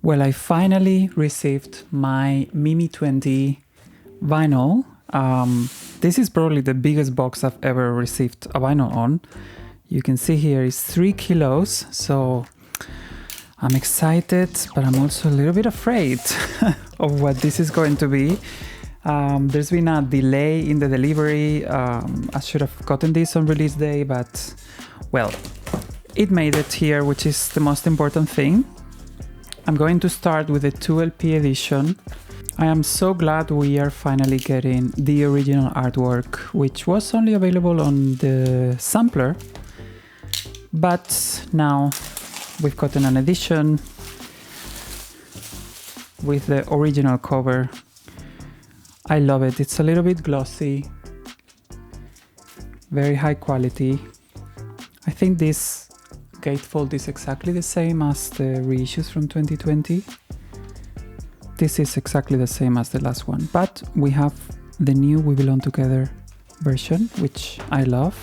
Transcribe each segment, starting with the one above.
Well, I finally received my Mimi 20 vinyl. This is probably the biggest box I've ever received a vinyl on. You can see here it's 3 kilos, so I'm excited, but I'm also a little bit afraid of what this is going to be. There's been a delay in the delivery. I should have gotten this on release day, but well, it made it here, which is the most important thing. I'm going to start with the 2LP edition. I am so glad we are finally getting the original artwork, which was only available on the sampler. But now we've gotten an edition with the original cover. I love it. It's a little bit glossy, very high quality. I think this gatefold is exactly the same as the reissues from 2020. This is exactly the same as the last one, but we have the new We Belong Together version, which I love.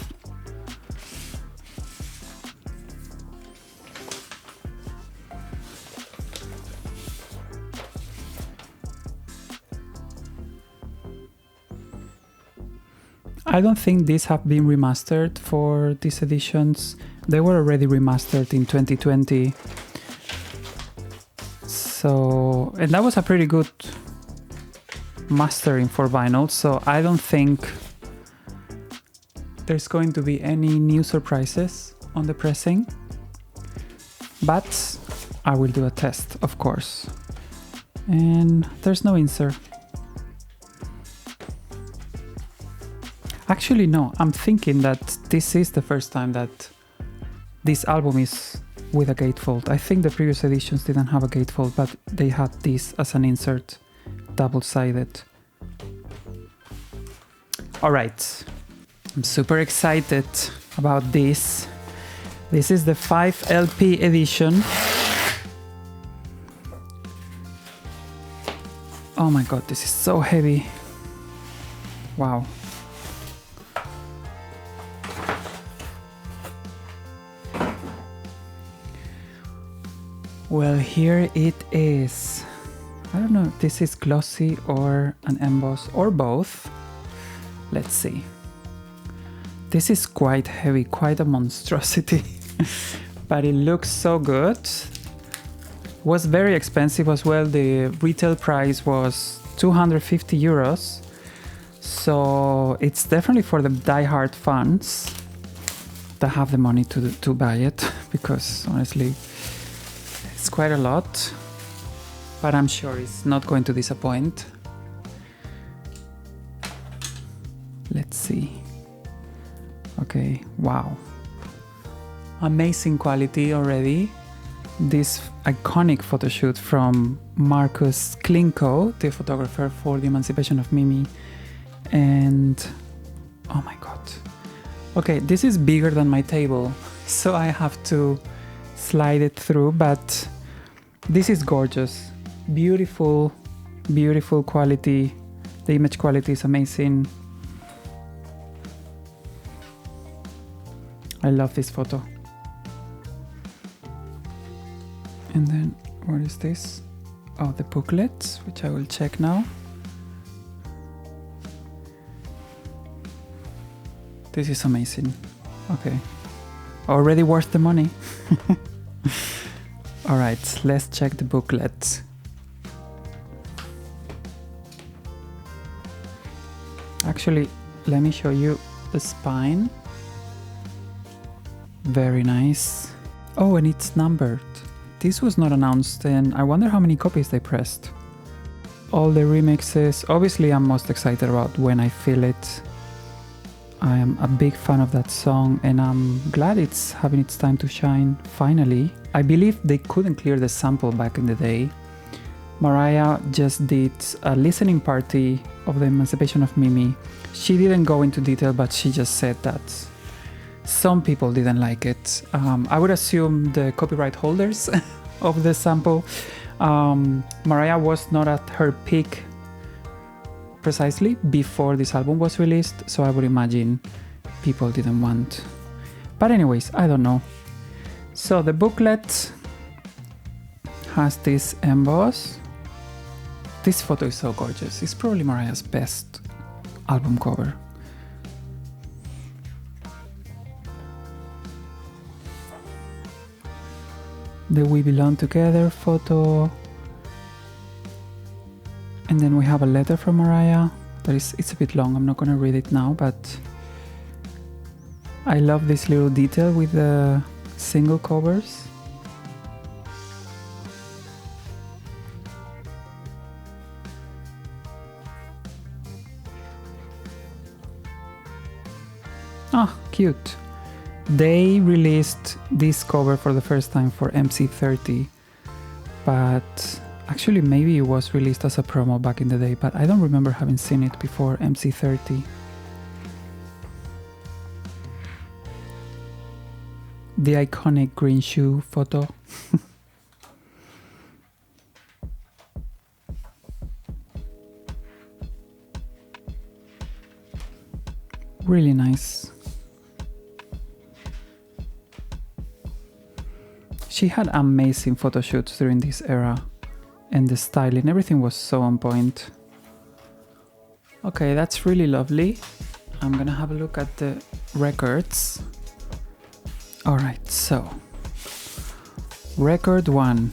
I don't think these have been remastered for these editions. They were already remastered in 2020. So, and that was a pretty good mastering for vinyl, so I don't think there's going to be any new surprises on the pressing. But I will do a test, of course. And there's no insert. Actually, no, I'm thinking that this is the first time that this album is with a gatefold. I think the previous editions didn't have a gatefold, but they had this as an insert, double-sided. All right, I'm super excited about this. This is the 5LP edition. Oh my god, this is so heavy. Wow. Well, here it is. I don't know if this is glossy or an emboss or both. Let's see. This is quite heavy, quite a monstrosity, but it looks so good. Was very expensive as well. The retail price was 250 euros. So it's definitely for the die-hard fans that have the money to buy it, because honestly, it's quite a lot, but I'm sure it's not going to disappoint. Let's see. Okay, wow. Amazing quality already. This iconic photo shoot from Marcus Klinko, the photographer for the Emancipation of Mimi. And oh my god. Okay, this is bigger than my table, so I have to slide it through, but this is gorgeous. Beautiful, beautiful quality. The image quality is amazing. I love this photo. And then, what is this? Oh, the booklet, which I will check now. This is amazing. Okay. Already worth the money. All right, let's check the booklet. Actually, let me show you the spine. Very nice. Oh, and it's numbered. This was not announced, and I wonder how many copies they pressed. All the remixes. Obviously, I'm most excited about When I Feel It. I am a big fan of that song, and I'm glad it's having its time to shine, finally. I believe they couldn't clear the sample back in the day. Mariah just did a listening party of the Emancipation of Mimi. She didn't go into detail, but she just said that some people didn't like it. I would assume the copyright holders of the sample. Mariah was not at her peak precisely before this album was released, so I would imagine people didn't want. But anyways, I don't know. So the booklet has this emboss. This photo is so gorgeous. It's probably Mariah's best album cover. The We Belong Together photo. And then we have a letter from Mariah. It's a bit long, I'm not gonna read it now, but I love this little detail with the single covers. Ah, cute. They released this cover for the first time for MC30, but actually maybe it was released as a promo back in the day, but I don't remember having seen it before MC30. The iconic green shoe photo. Really nice. She had amazing photo shoots during this era, and the styling, everything was so on point. Okay, that's really lovely. I'm gonna have a look at the records. All right, so record 1.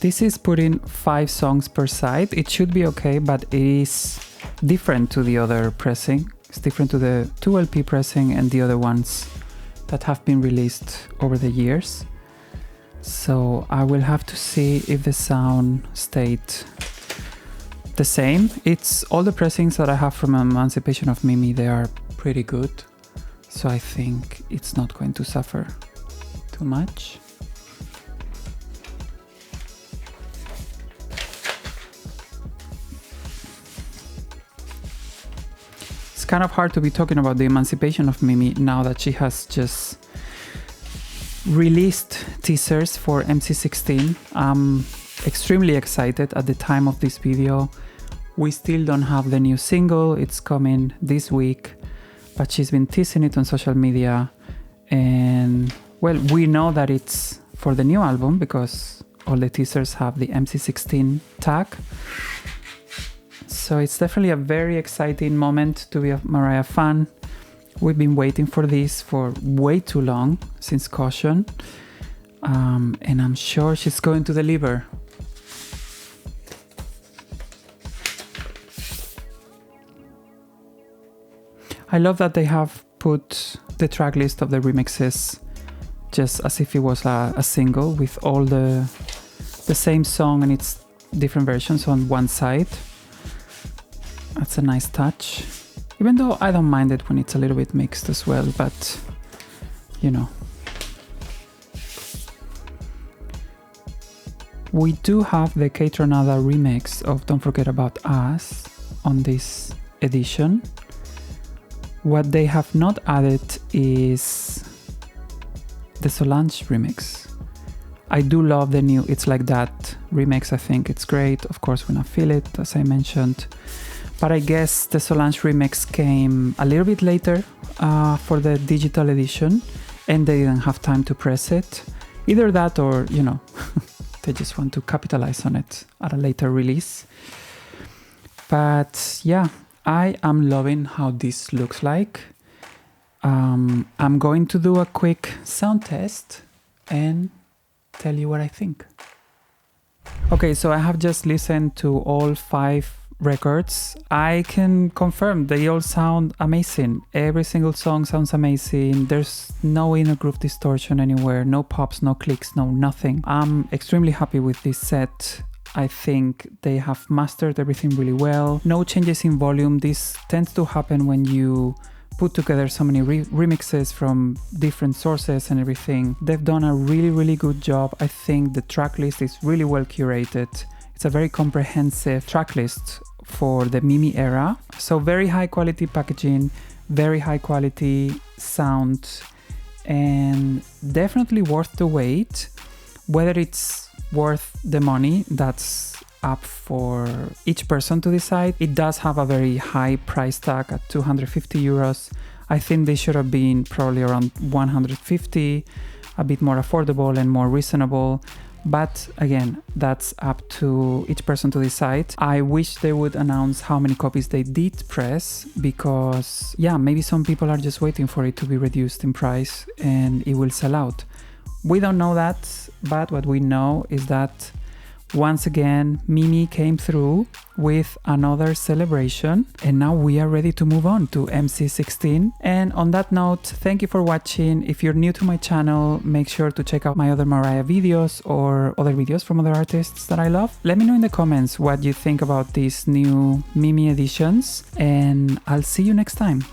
This is putting 5 songs per side. It should be okay, but it is different to the other pressing. It's different to the 2LP pressing and the other ones that have been released over the years. So I will have to see if the sound stayed the same. It's all the pressings that I have from Emancipation of Mimi, they are pretty good. So I think it's not going to suffer too much. It's kind of hard to be talking about the Emancipation of Mimi now that she has just released teasers for MC16. I'm extremely excited at the time of this video. We still don't have the new single, it's coming this week, but she's been teasing it on social media, and well, we know that it's for the new album because all the teasers have the MC16 tag. So it's definitely a very exciting moment to be a Mariah fan. We've been waiting for this for way too long, since Caution, and I'm sure she's going to deliver. I love that they have put the track list of the remixes just as if it was a single with all the same song and its different versions on one side. That's a nice touch. Even though I don't mind it when it's a little bit mixed as well, but you know. We do have the K-Tronada remix of Don't Forget About Us on this edition. What they have not added is the Solange remix. I do love the new It's Like That remix. I think it's great. Of course, when I feel it, as I mentioned. But I guess the Solange remix came a little bit later for the digital edition, and they didn't have time to press it. Either that or, you know, they just want to capitalize on it at a later release. But yeah, I am loving how this looks like. I'm going to do a quick sound test and tell you what I think. Okay, so I have just listened to all 5 records. I can confirm they all sound amazing. Every single song sounds amazing. There's no inner groove distortion anywhere, no pops, no clicks, no nothing. I'm extremely happy with this set. I think they have mastered everything really well. No changes in volume. This tends to happen when you put together so many remixes from different sources and everything. They've done a really good job. I think the track list is really well curated. It's a very comprehensive track list for the Mimi era. So very high quality packaging, very high quality sound, and definitely worth the wait. Whether it's worth the money, that's up for each person to decide. It does have a very high price tag at 250 euros. I think they should have been probably around 150, a bit more affordable and more reasonable. But again, that's up to each person to decide. I wish they would announce how many copies they did press, because yeah, maybe some people are just waiting for it to be reduced in price and it will sell out. We don't know that, but what we know is that once again, Mimi came through with another celebration, and now we are ready to move on to MC16. And on that note, thank you for watching. If you're new to my channel, make sure to check out my other Mariah videos or other videos from other artists that I love. Let me know in the comments what you think about these new Mimi editions, and I'll see you next time.